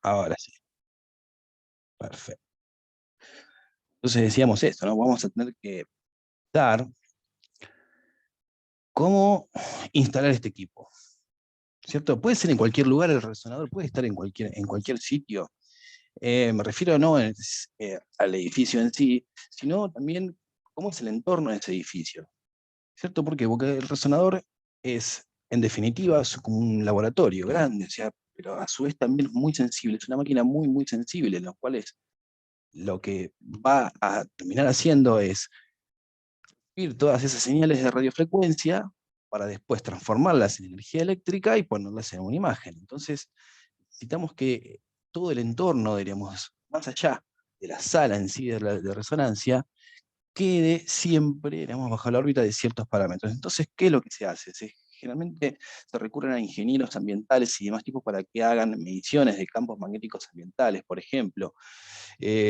Ahora sí, perfecto. Entonces decíamos esto, ¿no? Vamos a tener que dar cómo instalar este equipo, ¿cierto? Puede ser en cualquier lugar el resonador, puede estar en cualquier sitio. Me refiero no al edificio en sí, sino también cómo es el entorno de ese edificio, ¿cierto? Porque el resonador es, en definitiva, es como un laboratorio grande, o sea, pero a su vez también es muy sensible, es una máquina muy, muy sensible, en la cual lo que va a terminar haciendo es ir todas esas señales de radiofrecuencia para después transformarlas en energía eléctrica y ponerlas en una imagen. Entonces, necesitamos que todo el entorno, diríamos, más allá de la sala en sí de resonancia, quede siempre, digamos, bajo la órbita de ciertos parámetros. Entonces, ¿qué es lo que se hace? Generalmente se recurren a ingenieros ambientales y demás tipos para que hagan mediciones de campos magnéticos ambientales, por ejemplo.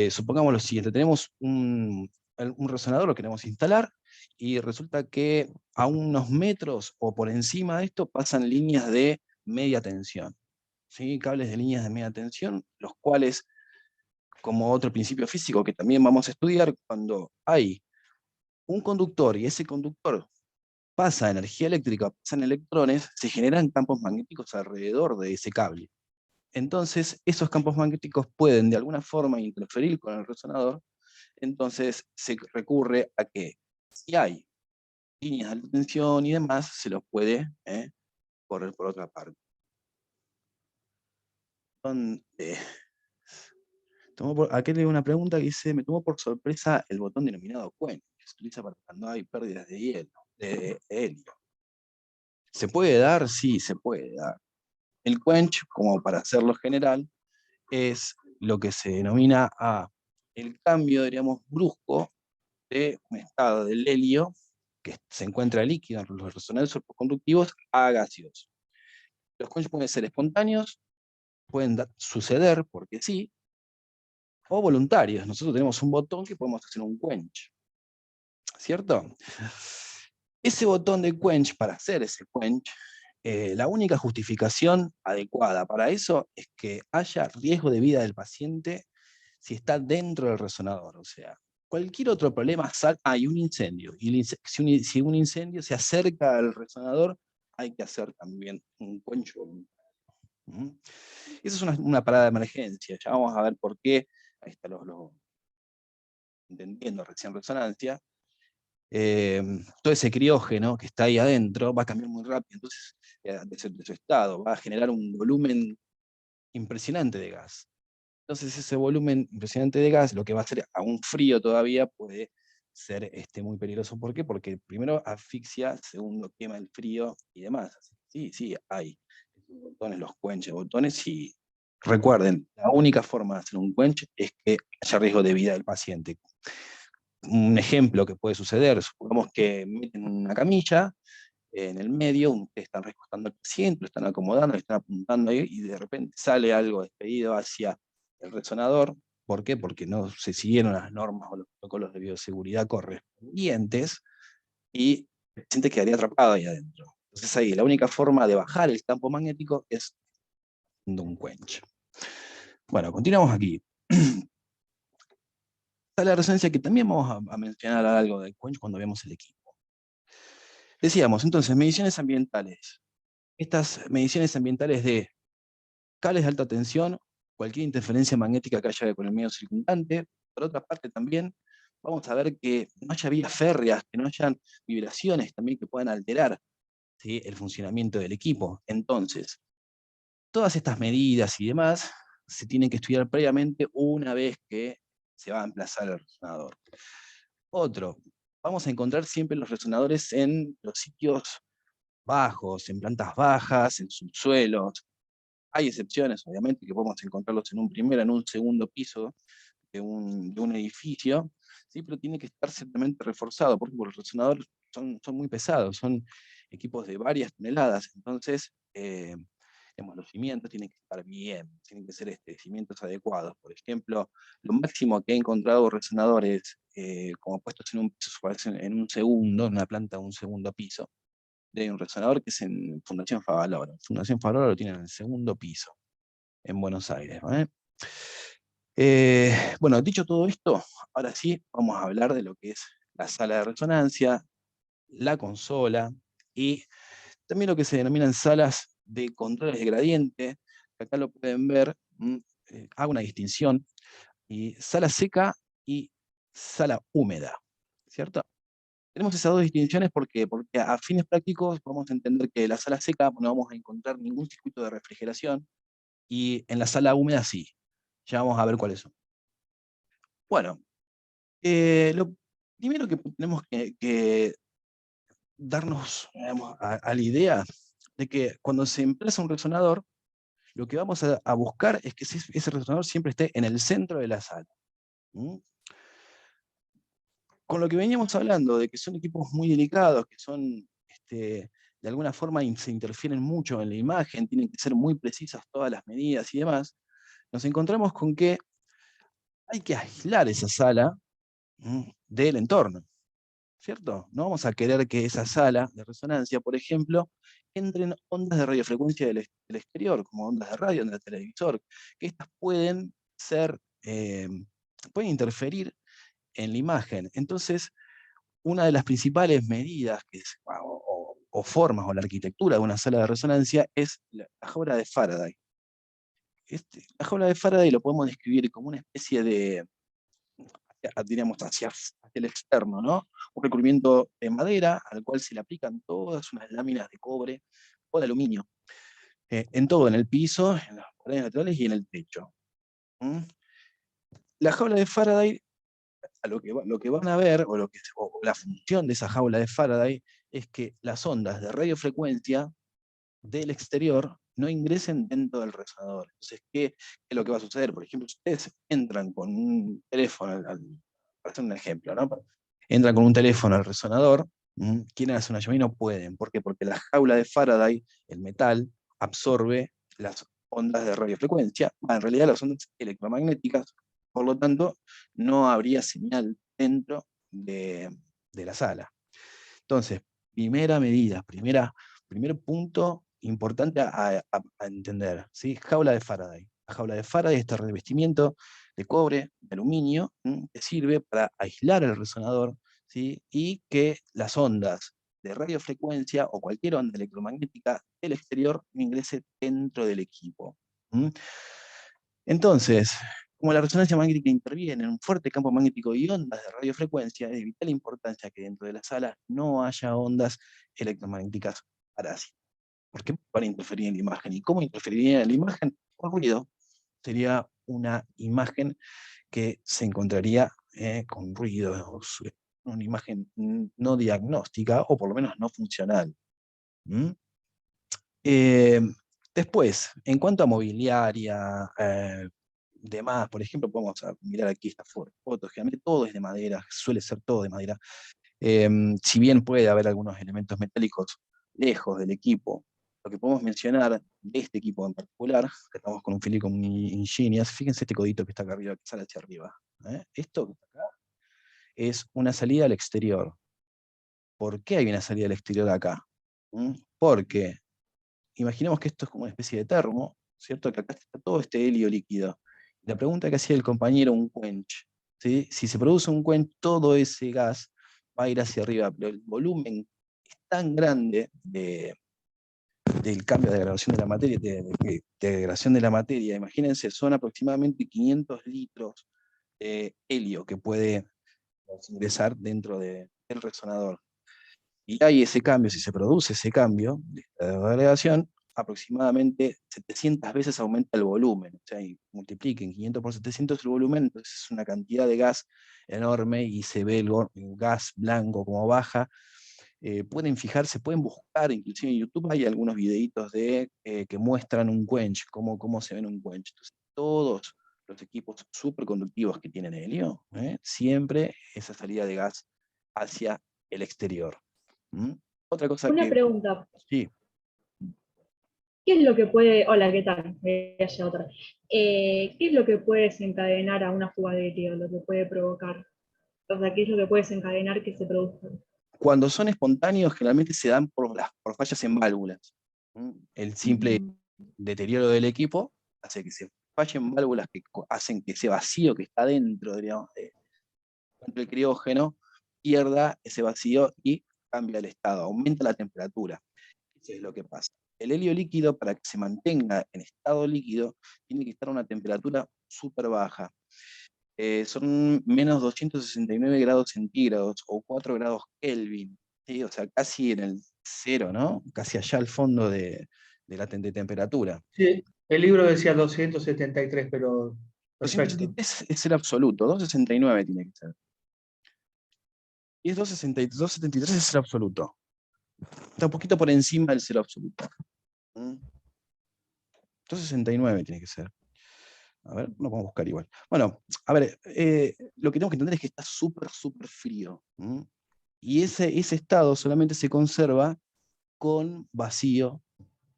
Supongamos lo siguiente, tenemos un resonador, lo queremos instalar, y resulta que a unos metros o por encima de esto pasan líneas de media tensión, ¿sí? Cables de líneas de media tensión, los cuales, como otro principio físico que también vamos a estudiar, cuando hay un conductor y ese conductor pasa energía eléctrica, pasan electrones, se generan campos magnéticos alrededor de ese cable. Entonces, esos campos magnéticos pueden de alguna forma interferir con el resonador. Entonces se recurre a que si hay líneas de alta tensión y demás, se los puede correr por otra parte. Son, aquí le doy una pregunta que dice, me tomó por sorpresa el botón denominado quench, que se utiliza para cuando hay pérdidas de hielo, de helio. ¿Se puede dar? Sí, se puede dar. El quench, como para hacerlo general, es lo que se denomina el cambio, diríamos, brusco de un estado del helio, que se encuentra líquido en los resonadores superconductivos, a gaseoso. Los quench pueden ser espontáneos, pueden suceder porque sí, o voluntarios. Nosotros tenemos un botón que podemos hacer un quench, ¿cierto? Ese botón de quench, para hacer ese quench, la única justificación adecuada para eso es que haya riesgo de vida del paciente si está dentro del resonador. O sea, cualquier otro problema, hay un incendio, y si un incendio se acerca al resonador, hay que hacer también un quench voluntario. Esa es una parada de emergencia, ya vamos a ver por qué, ahí está entendiendo recién resonancia. Todo ese criógeno que está ahí adentro va a cambiar muy rápido, entonces de su estado, va a generar un volumen impresionante de gas. Entonces ese volumen impresionante de gas, lo que va a hacer a un frío todavía, puede ser muy peligroso. ¿Por qué? Porque primero asfixia, segundo quema el frío y demás. Sí, sí, hay botones, los quench botones, y recuerden, la única forma de hacer un quench es que haya riesgo de vida del paciente. Un ejemplo que puede suceder, supongamos que meten una camilla en el medio, ustedes están recostando al paciente, lo están acomodando, le están apuntando ahí, y de repente sale algo despedido hacia el resonador. ¿Por qué? Porque no se siguieron las normas o los protocolos de bioseguridad correspondientes, y el paciente quedaría atrapado ahí adentro. Entonces ahí la única forma de bajar el campo magnético es dando un quench. Bueno, continuamos aquí. Está la resonancia, que también vamos a mencionar algo del quench cuando veamos el equipo. Decíamos, entonces, mediciones ambientales. Estas mediciones ambientales de cables de alta tensión, cualquier interferencia magnética que haya con el medio circundante. Por otra parte también vamos a ver que no haya vías férreas, que no hayan vibraciones también que puedan alterar, ¿sí?, el funcionamiento del equipo. Entonces, todas estas medidas y demás se tienen que estudiar previamente una vez que se va a emplazar el resonador. Otro, vamos a encontrar siempre los resonadores en los sitios bajos, en plantas bajas, en subsuelos. Hay excepciones, obviamente, que podemos encontrarlos en un primer, en un segundo piso de un edificio, ¿sí? Pero tiene que estar ciertamente reforzado, porque los resonadores son muy pesados, son equipos de varias toneladas. Entonces, los cimientos tienen que estar bien, tienen que ser cimientos adecuados. Por ejemplo, lo máximo que he encontrado resonadores como puestos en un piso, en un segundo, en una planta de un segundo piso, de un resonador que es en Fundación Favaloro. Fundación Favaloro lo tiene en el segundo piso. en Buenos Aires. Bueno, dicho todo esto, ahora sí vamos a hablar de lo que es la sala de resonancia, la consola y también lo que se denominan salas de controles de gradiente. Acá lo pueden ver, hago una distinción, y sala seca y sala húmeda, ¿cierto? Tenemos esas dos distinciones porque a fines prácticos vamos a entender que en la sala seca no vamos a encontrar ningún circuito de refrigeración y en la sala húmeda sí. Ya vamos a ver cuáles son. Bueno, lo primero que tenemos que darnos, digamos, a la idea de que cuando se emplaza un resonador, lo que vamos a buscar es que ese resonador siempre esté en el centro de la sala. ¿Mm? Con lo que veníamos hablando, de que son equipos muy delicados, que son, de alguna forma se interfieren mucho en la imagen, tienen que ser muy precisas todas las medidas y demás, nos encontramos con que hay que aislar esa sala del entorno, ¿cierto? No vamos a querer que esa sala de resonancia, por ejemplo, entren ondas de radiofrecuencia del exterior, como ondas de radio, ondas de televisor, que estas pueden ser, pueden interferir en la imagen. Entonces, una de las principales medidas o formas o la arquitectura de una sala de resonancia es la jaula de Faraday. La jaula de Faraday lo podemos describir como una especie de, diríamos, hacia el externo, ¿no? Un recubrimiento de madera al cual se le aplican todas unas láminas de cobre o de aluminio, en todo, en el piso, en las paredes laterales y en el techo. ¿Mm? La jaula de Faraday, lo que van a ver, o la función de esa jaula de Faraday, es que las ondas de radiofrecuencia del exterior no ingresen dentro del resonador. Entonces, ¿qué es lo que va a suceder? Por ejemplo, si ustedes entran con un teléfono, para hacer un ejemplo, ¿no? Entran con un teléfono al resonador, quieren hacer una llamada y no pueden. ¿Por qué? Porque la jaula de Faraday, el metal, absorbe las ondas de radiofrecuencia, en realidad las ondas electromagnéticas, por lo tanto, no habría señal dentro de la sala. Entonces, primera medida, primer punto importante a entender, ¿sí? Jaula de Faraday. La jaula de Faraday es este revestimiento de cobre, de aluminio, que sirve para aislar el resonador, ¿sí? Y que las ondas de radiofrecuencia o cualquier onda electromagnética del exterior no ingrese dentro del equipo. Entonces, como la resonancia magnética interviene en un fuerte campo magnético y ondas de radiofrecuencia, es de vital importancia que dentro de la sala no haya ondas electromagnéticas parásitas. ¿Por qué? Para interferir en la imagen. ¿Y cómo interferiría en la imagen? Por ruido. Sería una imagen que se encontraría con ruido, una imagen no diagnóstica o por lo menos no funcional. Eh, Después, en cuanto a mobiliaria, demás, por ejemplo, podemos mirar aquí estas fotos, generalmente todo es de madera, suele ser todo de madera. Si bien puede haber algunos elementos metálicos lejos del equipo, lo que podemos mencionar de este equipo en particular, que estamos con un Filicon Ingenious, fíjense este codito que está acá arriba, que sale hacia arriba. Esto que está acá es una salida al exterior. ¿Por qué hay una salida al exterior acá? Porque imaginemos que esto es como una especie de termo, ¿cierto? Que acá está todo este helio líquido. La pregunta que hacía el compañero, un quench, ¿sí? Si se produce un quench, todo ese gas va a ir hacia arriba, pero el volumen es tan grande del cambio de degradación de la materia, de degradación de la materia, imagínense, son aproximadamente 500 litros de helio que puede ingresar dentro del resonador. Y hay ese cambio, si se produce ese cambio de degradación, aproximadamente 700 veces aumenta el volumen. O sea, y multipliquen 500 por 700 el volumen, entonces es una cantidad de gas enorme y se ve el gas blanco como baja. Pueden fijarse, pueden buscar, inclusive en YouTube hay algunos videitos que muestran un quench, cómo se ve un quench. Entonces, todos los equipos superconductivos que tienen helio, siempre esa salida de gas hacia el exterior. Otra cosa Una que, pregunta. sí, ¿Qué es lo que puede, hola, ¿qué tal? Voy a hacer otra. ¿Qué es lo que puede desencadenar a una fuga de helio, lo que puede provocar? O sea, ¿qué es lo que puede desencadenar que se produzca? cuando son espontáneos generalmente se dan por fallas en válvulas. El simple Ujú. deterioro del equipo hace que se fallen válvulas que hacen que ese vacío que está dentro, digamos, el criógeno pierda ese vacío y cambia el estado, aumenta la temperatura. Eso es lo que pasa. El helio líquido, para que se mantenga en estado líquido, tiene que estar a una temperatura súper baja. Son menos 269 grados centígrados o 4 grados Kelvin, ¿sí? O sea, casi en el cero, ¿no? Casi allá al fondo de la temperatura. Sí, el libro decía 273, pero perfecto. 273 es el absoluto, 269 tiene que ser. Y es 273 es el absoluto. Está un poquito por encima del cero absoluto. 269 tiene que ser. A ver, lo vamos a buscar igual. Bueno, a ver, lo que tenemos que entender es que está súper, súper frío. Y ese estado solamente se conserva con vacío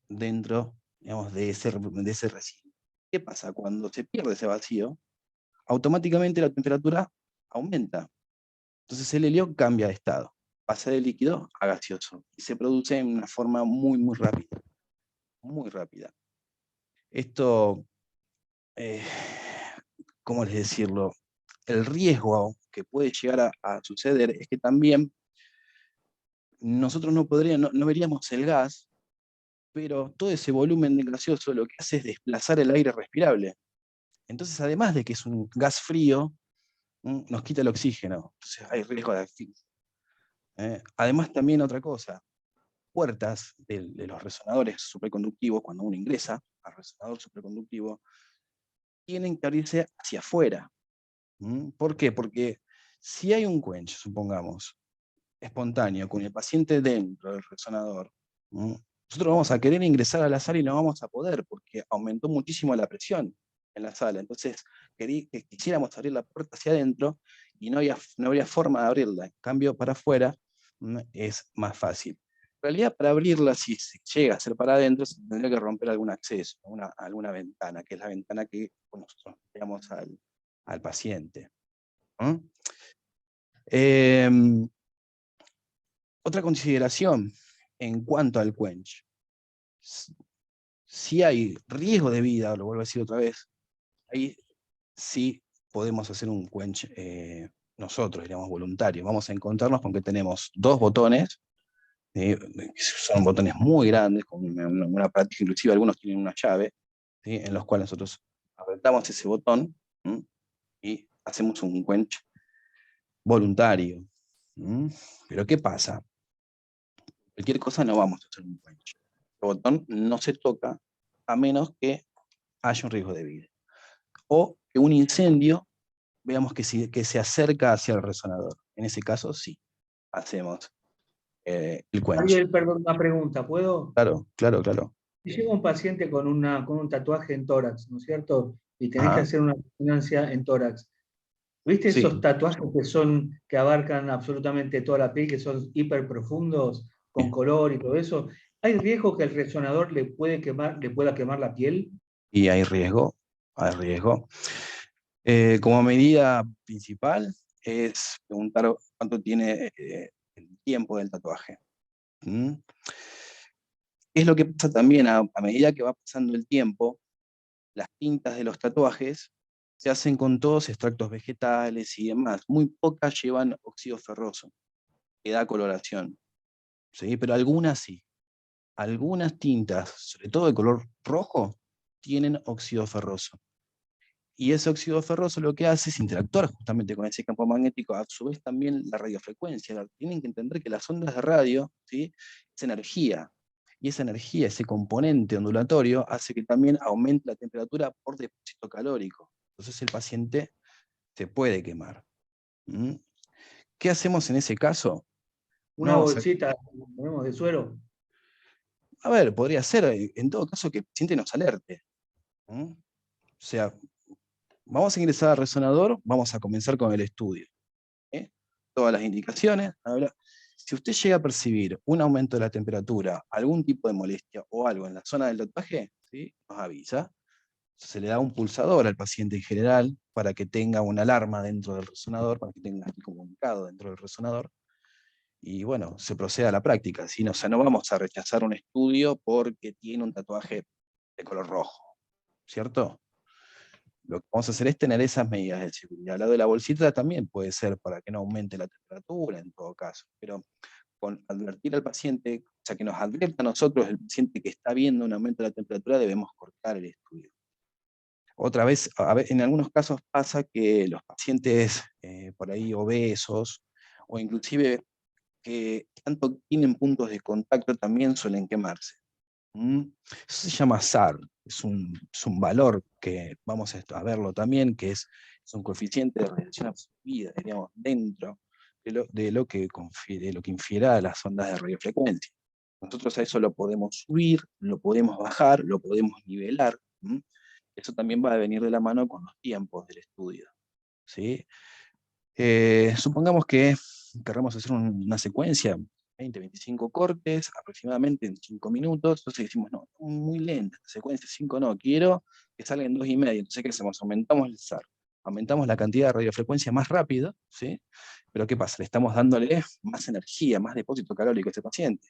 dentro, digamos, de ese residuo. ¿Qué pasa? Cuando se pierde ese vacío, automáticamente la temperatura aumenta. Entonces el helio cambia de estado, pasa de líquido a gaseoso y se produce en una forma muy, muy rápida. Muy rápida. Esto, ¿cómo les decirlo? El riesgo que puede llegar a suceder es que también nosotros no veríamos el gas, pero todo ese volumen de gaseoso lo que hace es desplazar el aire respirable. Entonces, además de que es un gas frío, nos quita el oxígeno. Entonces hay riesgo de asfixia. Además, también otra cosa, puertas de los resonadores superconductivos, cuando uno ingresa al resonador superconductivo, tienen que abrirse hacia afuera. ¿Por qué? Porque si hay un quench, supongamos, espontáneo, con el paciente dentro del resonador, nosotros vamos a querer ingresar a la sala y no vamos a poder, porque aumentó muchísimo la presión en la sala. Entonces, quisiéramos abrir la puerta hacia adentro y no habría forma de abrirla. En cambio, para afuera es más fácil. En realidad, para abrirla, si se llega a ser para adentro, se tendría que romper algún acceso, alguna ventana, que es la ventana que nosotros veamos al paciente. Otra consideración en cuanto al quench. Si hay riesgo de vida, lo vuelvo a decir otra vez, ahí sí podemos hacer un quench nosotros, digamos, voluntario. Vamos a encontrarnos con que tenemos dos botones, son botones muy grandes, con una práctica, inclusive algunos tienen una llave, ¿sí? En los cuales nosotros apretamos ese botón y hacemos un quench voluntario. Pero ¿qué pasa? Cualquier cosa no vamos a hacer un quench. El botón no se toca a menos que haya un riesgo de vida. O que un incendio, veamos que se acerca hacia el resonador. En ese caso, sí, hacemos el quench. Ariel, perdón, una pregunta, ¿puedo? Claro, claro, claro. Si llega un paciente con un tatuaje en tórax, ¿no es cierto? Y tenés que hacer una resonancia en tórax. ¿Viste esos Sí. tatuajes que abarcan absolutamente toda la piel, que son hiper profundos, con color y todo eso? ¿Hay riesgo que el resonador le pueda quemar la piel? Y hay riesgo, hay riesgo. Como medida principal es preguntar cuánto tiene el tiempo del tatuaje. Es lo que pasa también a medida que va pasando el tiempo, las tintas de los tatuajes se hacen con todos extractos vegetales y demás. Muy pocas llevan óxido ferroso, que da coloración. ¿Sí? Pero algunas sí. Algunas tintas, sobre todo de color rojo, tienen óxido ferroso. Y ese óxido ferroso lo que hace es interactuar justamente con ese campo magnético, a su vez también la radiofrecuencia. Tienen que entender que las ondas de radio, ¿sí?, es energía. Y esa energía, ese componente ondulatorio, hace que también aumente la temperatura por depósito calórico. Entonces el paciente se puede quemar. ¿Qué hacemos en ese caso? Una bolsita, ponemos de suero. A ver, podría ser, en todo caso, que el paciente nos alerte. O sea, vamos a ingresar al resonador, vamos a comenzar con el estudio. Todas las indicaciones. Si usted llega a percibir un aumento de la temperatura, algún tipo de molestia o algo en la zona del tatuaje, ¿sí?, nos avisa. Se le da un pulsador al paciente en general para que tenga una alarma dentro del resonador, para que tenga un comunicado dentro del resonador. Y bueno, se procede a la práctica. ¿Sí? O sea, no vamos a rechazar un estudio porque tiene un tatuaje de color rojo. ¿cierto? Lo que vamos a hacer es tener esas medidas de seguridad. Al lado de la bolsita también puede ser para que no aumente la temperatura en todo caso, pero con advertir al paciente, o sea, que nos advierta a nosotros, el paciente que está viendo un aumento de la temperatura, debemos cortar el estudio. Otra vez, en algunos casos pasa que los pacientes por ahí obesos, o inclusive que tanto tienen puntos de contacto, también suelen quemarse. Eso se llama SAR, es un valor que vamos a verlo también, que es un coeficiente de radiación absorbida, diríamos, dentro de lo que infiera a las ondas de radiofrecuencia. Nosotros a eso lo podemos subir, lo podemos bajar, lo podemos nivelar. Eso también va a venir de la mano con los tiempos del estudio, ¿sí? Supongamos que queremos hacer una secuencia, 20, 25 cortes, aproximadamente en 5 minutos, entonces decimos, no, muy lenta, secuencia 5 no, quiero que salga en 2,5, entonces ¿qué hacemos? Aumentamos el SAR, aumentamos la cantidad de radiofrecuencia más rápido, ¿sí? Pero ¿qué pasa? Le estamos dándole más energía, más depósito calórico a ese paciente.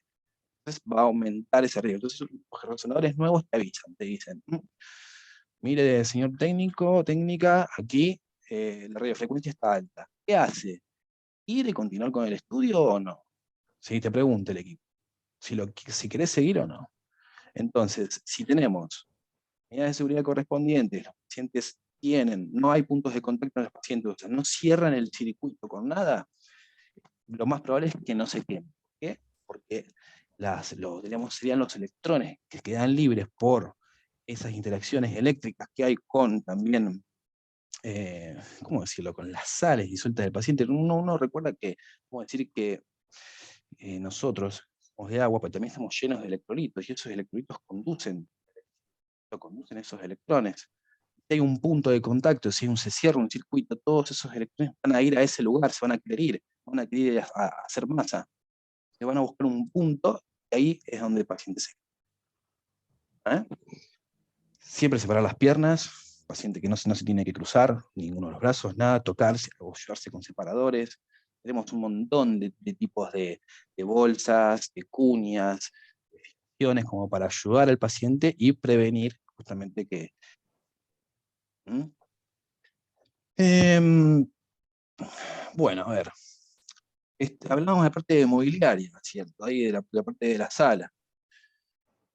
Entonces va a aumentar ese riesgo. Entonces los resonadores nuevos te avisan, te dicen, mire, señor técnico, técnica, aquí la radiofrecuencia está alta. ¿Qué hace? ¿Quiere continuar con el estudio o no? Si te pregunta el equipo, si querés seguir o no. Entonces, si tenemos medidas de seguridad correspondientes, los pacientes no hay puntos de contacto en los pacientes, o sea, no cierran el circuito con nada, lo más probable es que no se quemen. ¿Por qué? Porque digamos, serían los electrones que quedan libres por esas interacciones eléctricas que hay con también, ¿cómo decirlo?, con las sales disueltas del paciente. Uno recuerda que, ¿cómo decir?, que nosotros somos de agua, pero también estamos llenos de electrolitos, y esos electrolitos conducen esos electrones. Si hay un punto de contacto, si se cierra un circuito, todos esos electrones van a ir a ese lugar, se van a querer ir a hacer masa, se van a buscar un punto, y ahí es donde el paciente se queda. Siempre separar las piernas, paciente que no se tiene que cruzar, ninguno de los brazos, nada, tocarse o ayudarse con separadores. Tenemos un montón de tipos de bolsas, de cuñas, de fijaciones como para ayudar al paciente y prevenir justamente que... Bueno, a ver, hablamos de parte de mobiliaria, ¿cierto? Ahí de la parte de la sala.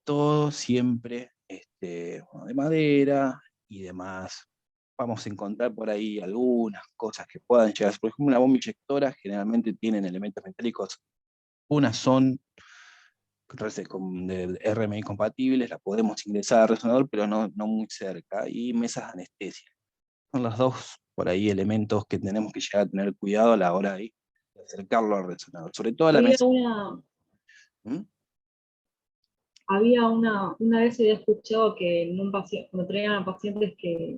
Todo siempre de madera y demás. Vamos a encontrar por ahí algunas cosas que puedan llegar. Por ejemplo, una bomba inyectora generalmente tienen elementos metálicos. Unas son del RMI compatibles, la podemos ingresar al resonador, pero no muy cerca. Y mesas de anestesia. Son los dos por ahí elementos que tenemos que llegar a tener cuidado a la hora de acercarlo al resonador. Sobre todo a la mesa. Había una vez había escuchado que en un paciente, cuando traían a pacientes que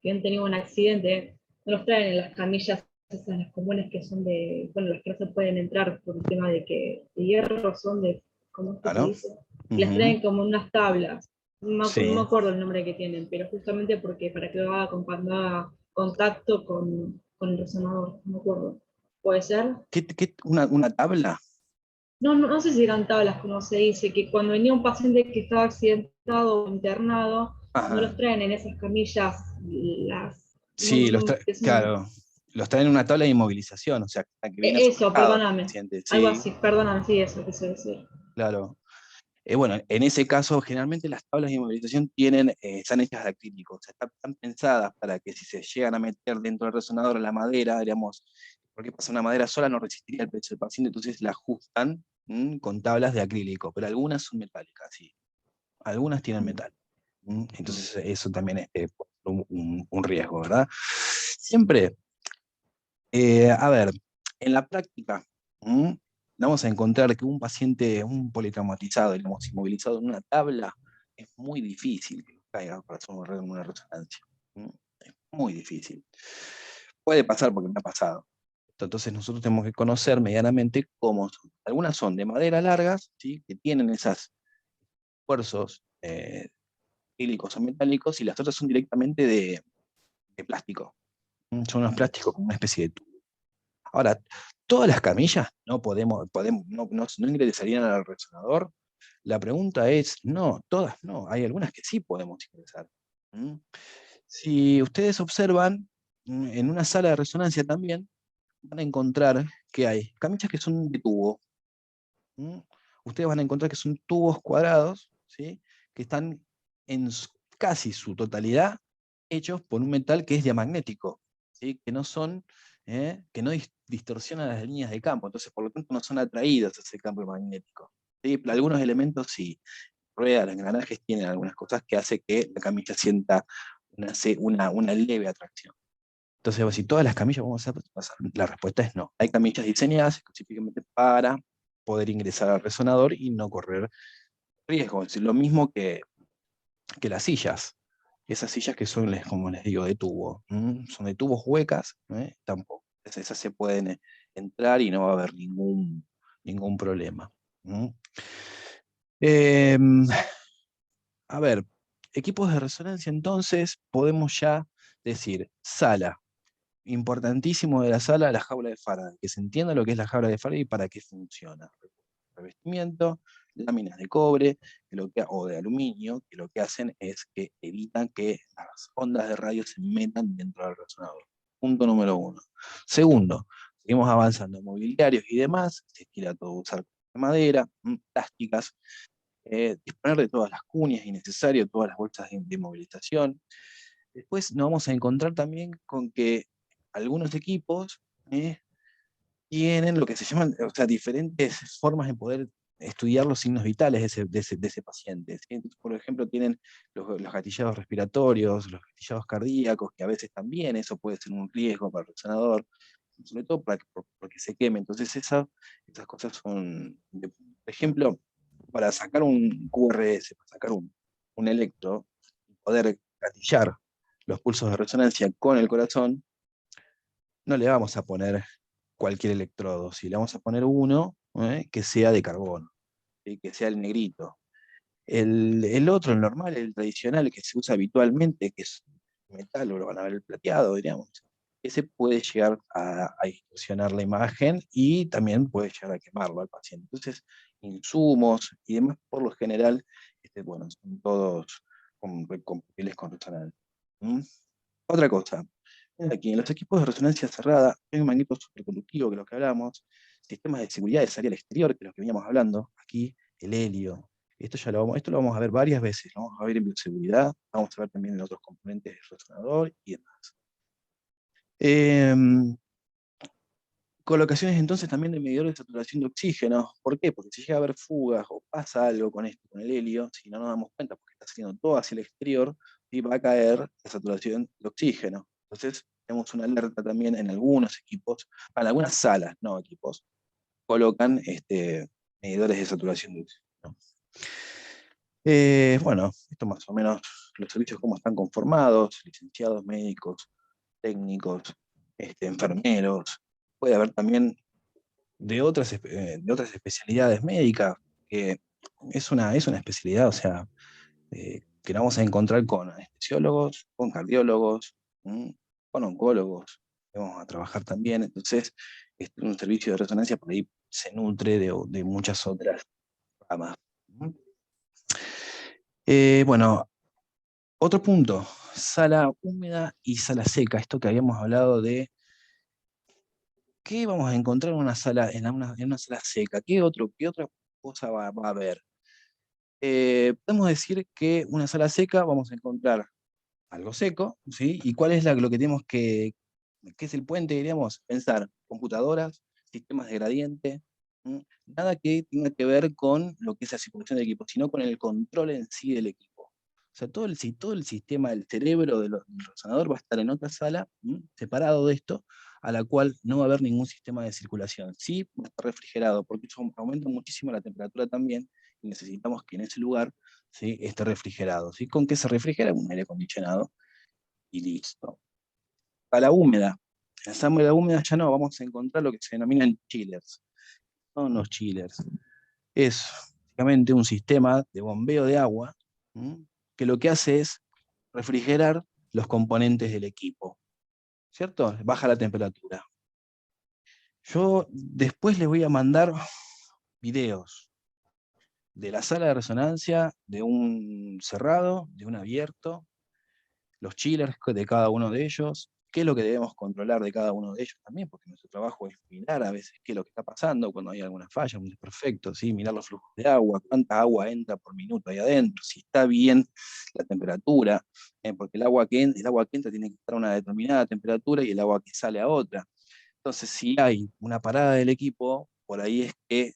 han tenido un accidente, no los traen en las camillas esas las comunes que son de, bueno, las que no se pueden entrar por el tema de que de hierro son de, ¿cómo es que se dice? Las traen como unas tablas, no me acuerdo el nombre que tienen, pero justamente porque para que haga contacto con el resonador, no me acuerdo. ¿Puede ser? ¿Una tabla? No sé si eran tablas, como se dice, que cuando venía un paciente que estaba accidentado o internado, no los traen en esas camillas, Sí, claro, los traen en una tabla de inmovilización, o sea, que viene eso, perdóname, paciente, algo sí. así, perdóname, sí, eso quise decir. Claro. Bueno, en ese caso, generalmente las tablas de inmovilización están hechas de acrílico, o sea, están pensadas para que si se llegan a meter dentro del resonador la madera, digamos, porque pasa una madera sola no resistiría el peso del paciente, entonces la ajustan con tablas de acrílico, pero algunas son metálicas, sí. Algunas tienen metal. Entonces eso también es un riesgo, ¿verdad? Siempre, a ver, en la práctica, vamos a encontrar que un paciente, un politraumatizado, digamos, inmovilizado en una tabla, es muy difícil que caiga para hacer una resonancia. Es muy difícil. Puede pasar porque me ha pasado. Entonces nosotros tenemos que conocer medianamente cómo son. Algunas son de madera largas, ¿sí?, que tienen esos esfuerzos acrílicos o metálicos, y las otras son directamente de plástico. Son unos plásticos como una especie de tubo. Ahora, todas las camillas no ingresarían al resonador. La pregunta es, no, todas no. Hay algunas que sí podemos ingresar. ¿Mm? Si ustedes observan, en una sala de resonancia también, van a encontrar que hay camillas que son de tubo. ¿Mm? Ustedes van a encontrar que son tubos cuadrados, ¿sí? Que están en casi su totalidad hechos por un metal que es diamagnético, ¿sí? Que no son, que no distorsionan las líneas de campo, entonces por lo tanto no son atraídos a ese campo magnético. ¿Sí? Algunos elementos sí, ruedas, los engranajes tienen algunas cosas que hace que la camilla sienta una leve atracción. Entonces, si todas las camillas vamos a pasar, la respuesta es no. Hay camillas diseñadas específicamente para poder ingresar al resonador y no correr riesgo. Es lo mismo que las sillas. Esas sillas que son, como les digo, de tubo. Son de tubos huecas, tampoco. Esas se pueden entrar y no va a haber ningún problema. A ver, equipos de resonancia entonces, podemos ya decir, sala. Importantísimo de la sala, la jaula de Faraday, que se entienda lo que es la jaula de Faraday y para qué funciona. Revestimiento, láminas de cobre o de aluminio, que lo que hacen es que evitan que las ondas de radio se metan dentro del resonador. Punto número 1. Segundo, seguimos avanzando en mobiliarios y demás, se quiera todo usar madera, plásticas, disponer de todas las cuñas innecesarias, todas las bolsas de movilización. Después nos vamos a encontrar también con que algunos equipos tienen lo que se llaman, o sea, diferentes formas de poder estudiar los signos vitales de ese paciente. ¿Sí? Entonces, por ejemplo, tienen los gatillados respiratorios, los gatillados cardíacos, que a veces también eso puede ser un riesgo para el resonador, sobre todo porque se queme. Entonces, esas cosas son, por ejemplo, para sacar un QRS, para sacar un electro, poder gatillar los pulsos de resonancia con el corazón, no le vamos a poner cualquier electrodo, si le vamos a poner uno que sea de carbono, ¿sí? Que sea el negrito. El otro, el normal, el tradicional, que se usa habitualmente, que es metal, o lo van a ver el plateado, diríamos, ese puede llegar a distorsionar la imagen y también puede llegar a quemarlo al paciente. Entonces, insumos y demás, por lo general, bueno, son todos compatibles con resonancia. Otra cosa, aquí en los equipos de resonancia cerrada hay un magneto superconductivo, que es lo que hablamos, sistemas de seguridad de salir al exterior, que es lo que veníamos hablando, aquí el helio. Esto lo vamos a ver varias veces, lo vamos a ver en bioseguridad, vamos a ver también en otros componentes del resonador y demás. Colocaciones entonces también de medidores de saturación de oxígeno. ¿Por qué? Porque si llega a haber fugas o pasa algo con esto, con el helio, si no nos damos cuenta porque está saliendo todo hacia el exterior, y va a caer la saturación de oxígeno. Entonces tenemos una alerta también en algunos equipos, para algunas salas, no equipos, colocan medidores de saturación de oxígeno. Bueno, esto más o menos, los servicios cómo están conformados, licenciados médicos, técnicos, enfermeros, puede haber también de otras especialidades médicas, que es una especialidad, o sea, que la vamos a encontrar con anestesiólogos, con cardiólogos, con oncólogos, que vamos a trabajar también. Entonces, un servicio de resonancia por ahí se nutre de muchas otras ramas. Bueno, otro punto, sala húmeda y sala seca, esto que habíamos hablado de ¿qué vamos a encontrar en una sala, en una sala seca? ¿Qué otra cosa va a haber? Podemos decir que una sala seca vamos a encontrar algo seco, ¿sí? ¿Y cuál es lo que tenemos qué es el puente, diríamos? Pensar computadoras, sistemas de gradiente, nada que tenga que ver con lo que es la circulación del equipo, sino con el control en sí del equipo. O sea, todo el sistema del cerebro del resonador va a estar en otra sala, separado de esto, a la cual no va a haber ningún sistema de circulación. Sí va a estar refrigerado, porque eso aumenta muchísimo la temperatura también, y necesitamos que en ese lugar, ¿sí?, esté refrigerado. ¿Sí? ¿Con qué se refrigera? Un aire acondicionado y listo. A la húmeda. En la sala húmeda ya no vamos a encontrar lo que se denominan chillers. Son los chillers. Es básicamente un sistema de bombeo de agua, que lo que hace es refrigerar los componentes del equipo. ¿Cierto? Baja la temperatura. Yo después les voy a mandar videos de la sala de resonancia, de un cerrado, de un abierto, los chillers de cada uno de ellos, qué es lo que debemos controlar de cada uno de ellos también, porque nuestro trabajo es mirar a veces qué es lo que está pasando cuando hay alguna falla, un desperfecto, ¿sí? Mirar los flujos de agua, cuánta agua entra por minuto ahí adentro, si está bien la temperatura, porque el agua que entra tiene que estar a una determinada temperatura y el agua que sale a otra. Entonces, si hay una parada del equipo, por ahí es que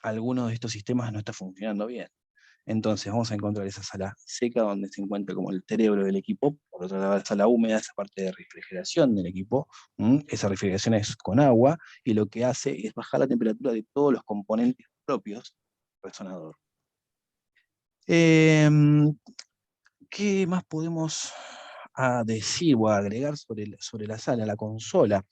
alguno de estos sistemas no está funcionando bien. Entonces vamos a encontrar esa sala seca donde se encuentra como el cerebro del equipo, por otro lado la sala húmeda, esa parte de refrigeración del equipo. Esa refrigeración es con agua y lo que hace es bajar la temperatura de todos los componentes propios del resonador. ¿Qué más podemos decir o agregar sobre la sala, la consola?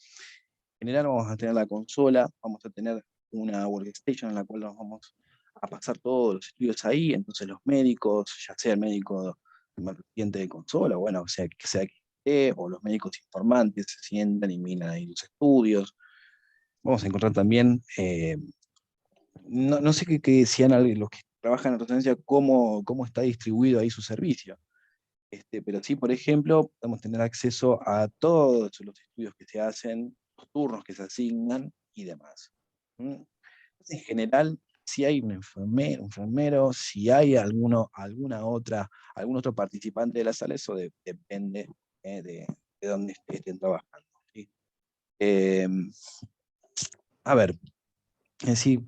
En general vamos a tener la consola, vamos a tener una workstation en la cual nos vamos a pasar todos los estudios ahí, entonces los médicos, ya sea el médico paciente de consola, bueno, que sea XT, o los médicos informantes se sientan y miran ahí los estudios. Vamos a encontrar también, no sé que sean los que trabajan en resonancia, cómo está distribuido ahí su servicio. Pero sí, por ejemplo, podemos tener acceso a todos los estudios que se hacen, los turnos que se asignan y demás. En general, si hay un enfermero, si hay algún otro participante de la sala, eso depende de dónde estén trabajando. ¿Sí? A ver, es decir,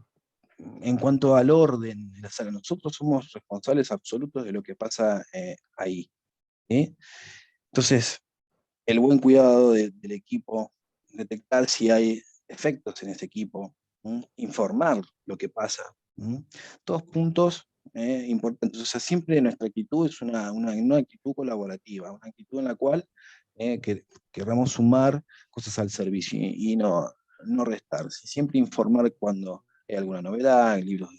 en cuanto al orden de la sala, nosotros somos responsables absolutos de lo que pasa ahí. ¿Sí? Entonces, el buen cuidado del equipo, detectar si hay efectos en ese equipo, informar lo que pasa. Todos puntos importantes. O sea, siempre nuestra actitud es una actitud colaborativa, una actitud en la cual querramos sumar cosas al servicio y no restar. Siempre informar cuando hay alguna novedad, libros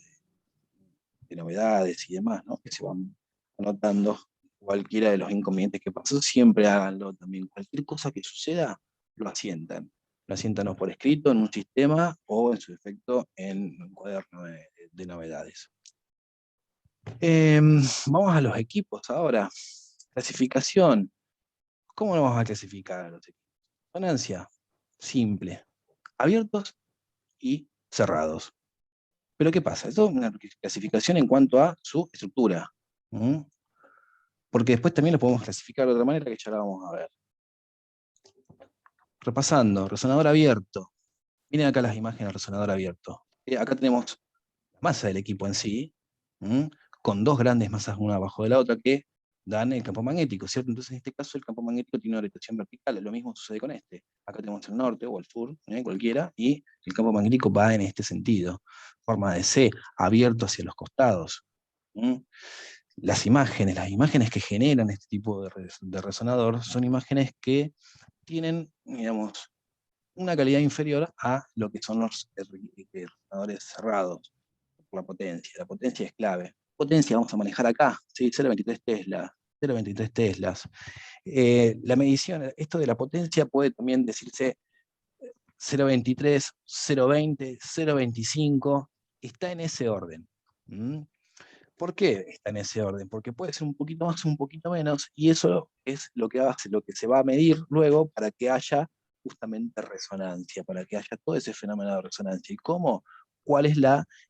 de novedades y demás, ¿no? Que se van anotando. Cualquiera de los inconvenientes que pasó, siempre háganlo también. Cualquier cosa que suceda, lo asientan. Lo asientan o por escrito en un sistema o en su efecto en un cuaderno de novedades. Vamos a los equipos ahora. Clasificación. ¿Cómo lo vamos a clasificar a los equipos? Resonancia, simple. Abiertos y cerrados. Pero ¿qué pasa? Esto es una clasificación en cuanto a su estructura. Porque después también lo podemos clasificar de otra manera que ya la vamos a ver. Repasando, resonador abierto. Miren acá las imágenes del resonador abierto. Acá tenemos la masa del equipo en sí, con dos grandes masas una abajo de la otra que dan el campo magnético, ¿cierto? Entonces en este caso el campo magnético tiene una orientación vertical, lo mismo sucede con este. Acá tenemos el norte o el sur, cualquiera, y el campo magnético va en este sentido. Forma de C, abierto hacia los costados. Las imágenes que generan este tipo de resonador son imágenes que tienen, digamos, una calidad inferior a lo que son los resonadores cerrados por la potencia. La potencia es clave. Potencia vamos a manejar acá, ¿sí? 0,23 Tesla, 0,23 Teslas. La medición, esto de la potencia puede también decirse 0,23, 0,20, 0,25, está en ese orden. ¿Por qué está en ese orden? Porque puede ser un poquito más o un poquito menos, y eso es lo que se va a medir luego para que haya justamente resonancia, para que haya todo ese fenómeno de resonancia. ¿Y cómo? ¿Cuál es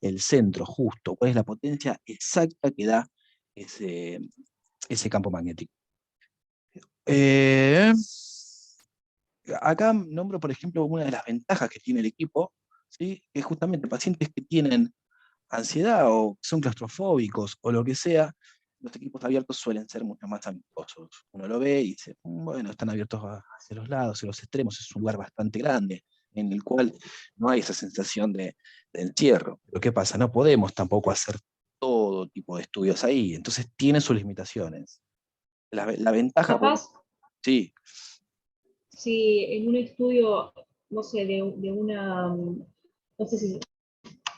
el centro justo? ¿Cuál es la potencia exacta que da ese campo magnético? Acá nombro, por ejemplo, una de las ventajas que tiene el equipo, ¿sí? Que es justamente pacientes que tienen ansiedad o son claustrofóbicos o lo que sea, los equipos abiertos suelen ser mucho más amistosos. Uno lo ve y dice, bueno, están abiertos hacia los lados, hacia los extremos, es un lugar bastante grande en el cual no hay esa sensación de encierro. Pero ¿qué pasa? No podemos tampoco hacer todo tipo de estudios ahí, entonces tiene sus limitaciones. La ventaja, Capaz, sí. si en un estudio, no sé, de una, no sé si,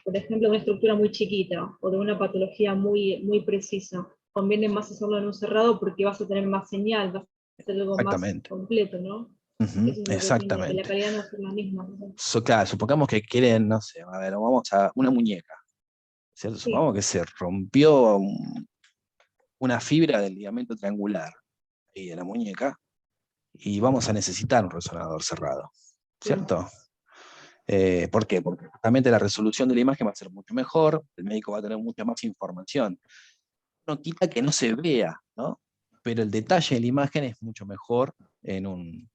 por ejemplo, una estructura muy chiquita o de una patología muy precisa, conviene más hacerlo en un cerrado porque vas a tener más señal, vas a hacer algo más Exactamente. completo, ¿no? Eso es lo que tiene, que la Exactamente. calidad no es la misma, ¿no? Claro, supongamos que quieren, no sé, a ver, vamos a una muñeca, ¿cierto? Sí, Supongamos que se rompió una fibra del ligamento triangular. ahí de la muñeca, y vamos a necesitar un resonador cerrado, ¿cierto? ¿Por qué? Porque justamente la resolución de la imagen va a ser mucho mejor, el médico va a tener mucha más información. No quita que no se vea, ¿no? Pero el detalle de la imagen es mucho mejor en un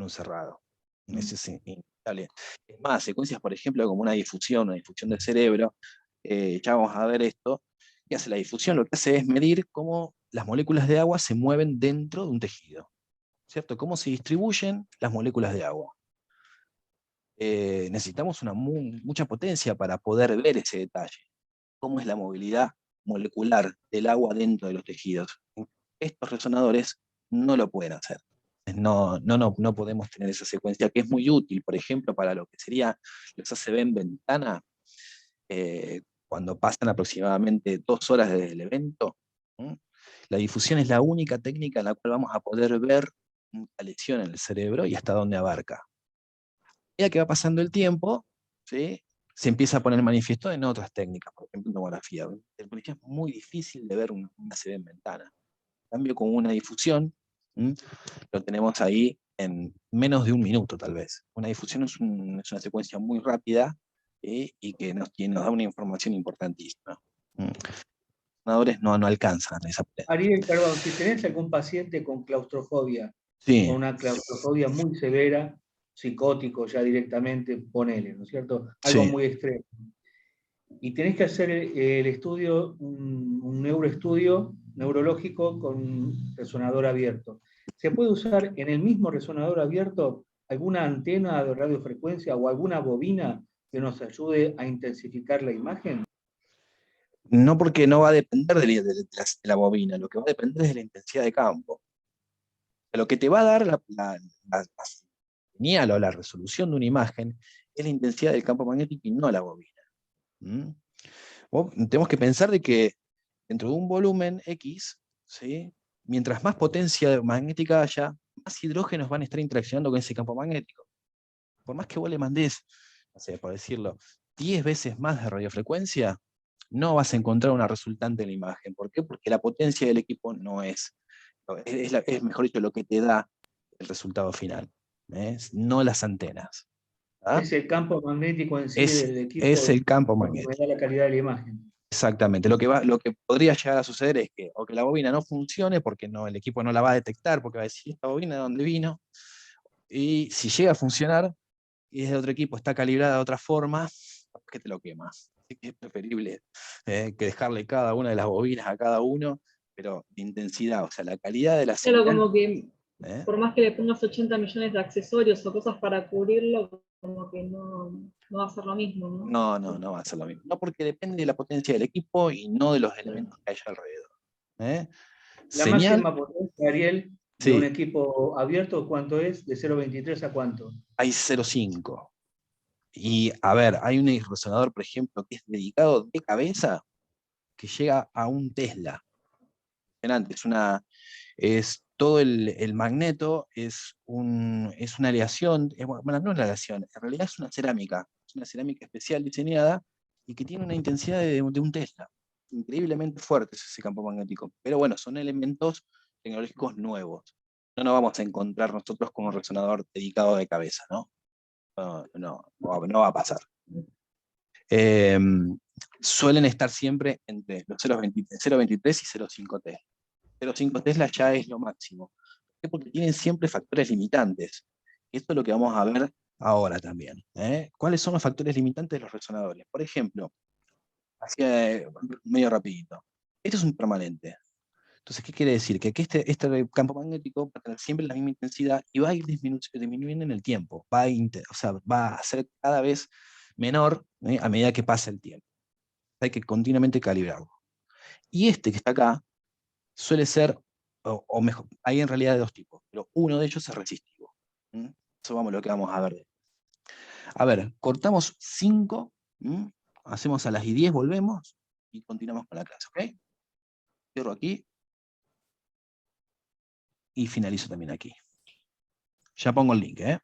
cerrado. Eso es inevitable. Es más, secuencias, por ejemplo, como una difusión del cerebro, ya vamos a ver esto. ¿Qué hace la difusión? Lo que hace es medir cómo las moléculas de agua se mueven dentro de un tejido, ¿cierto? Cómo se distribuyen las moléculas de agua. Necesitamos mucha potencia para poder ver ese detalle. Cómo es la movilidad molecular del agua dentro de los tejidos. Estos resonadores no lo pueden hacer. No podemos tener esa secuencia que es muy útil, por ejemplo, para lo que sería los ACV en ventana, cuando pasan aproximadamente 2 horas desde el evento. La difusión es la única técnica en la cual vamos a poder ver la lesión en el cerebro y hasta dónde abarca. Ya que va pasando el tiempo, ¿sí?, se empieza a poner manifiesto en otras técnicas, por ejemplo en tomografía. En tomografía es muy difícil de ver una ACV en ventana. En cambio, con una difusión, lo tenemos ahí en menos de 1 minuto, tal vez. Una difusión es una secuencia muy rápida y que nos da una información importantísima. Los ordenadores no alcanzan esa potencia. Ariel, perdón, si tenés algún paciente con claustrofobia, Sí. con una claustrofobia muy severa, psicótico ya directamente, ponele, ¿no es cierto? Algo Sí. muy extremo. Y tenés que hacer el estudio, un neuroestudio neurológico con un resonador abierto. ¿Se puede usar en el mismo resonador abierto alguna antena de radiofrecuencia o alguna bobina que nos ayude a intensificar la imagen? No, porque no va a depender de la bobina, lo que va a depender es de la intensidad de campo. Lo que te va a dar la señal o la resolución de una imagen es la intensidad del campo magnético y no la bobina. Tenemos que pensar de que dentro de un volumen X, ¿sí?, mientras más potencia magnética haya, más hidrógenos van a estar interaccionando con ese campo magnético. Por más que vos le mandés, no sé, por decirlo, 10 veces más de radiofrecuencia, no vas a encontrar una resultante en la imagen. ¿Por qué? Porque la potencia del equipo no es mejor dicho, lo que te da el resultado final, no las antenas. ¿Ah? Es el campo magnético en sí del equipo Es el campo lo que me da magnético. la calidad de la imagen. Exactamente. Lo que podría llegar a suceder es que o que la bobina no funcione porque el equipo no la va a detectar, porque va a decir, ¿esta bobina de dónde vino? Y si llega a funcionar y es de otro equipo, está calibrada de otra forma, que te lo quemas. Así que es preferible que dejarle cada una de las bobinas a cada uno, pero de intensidad, o sea, la calidad de la Pero señal. como que por más que le pongas 80 millones de accesorios o cosas para cubrirlo, como que no va a ser lo mismo, ¿no? No va a ser lo mismo. No, porque depende de la potencia del equipo y no de los elementos que haya alrededor. La Señal, máxima potencia, Ariel, de un sí, equipo abierto, ¿cuánto es? ¿De 0.23 a cuánto? hay 0,5. Y a ver, hay un resonador, por ejemplo, que es dedicado de cabeza, que llega a un Tesla. Es todo el magneto, es una aleación, bueno, no es una aleación, en realidad es una cerámica especial diseñada y que tiene una intensidad de un Tesla. Increíblemente fuerte es ese campo magnético. Pero bueno, son elementos tecnológicos nuevos. No nos vamos a encontrar nosotros con un resonador dedicado de cabeza, ¿no? No va a pasar. Suelen estar siempre entre los 0,23 y 0,5 Tesla. 0,5 Tesla ya es lo máximo. ¿Por qué? Porque tienen siempre factores limitantes. Y esto es lo que vamos a ver ahora también. ¿Cuáles son los factores limitantes de los resonadores? Por ejemplo, medio rapidito. Esto es un permanente. Entonces, ¿qué quiere decir? Que este campo magnético va a tener siempre la misma intensidad y va a ir disminuyendo en el tiempo. Va a ser cada vez menor a medida que pasa el tiempo. Hay que continuamente calibrarlo. Y este que está acá suele ser, o mejor, hay en realidad de dos tipos, pero uno de ellos es resistivo. Eso vamos a lo que vamos a ver. A ver, cortamos 5, hacemos a las 10, volvemos y continuamos con la clase, ¿ok? Cierro aquí y finalizo también aquí. Ya pongo el link, ¿eh?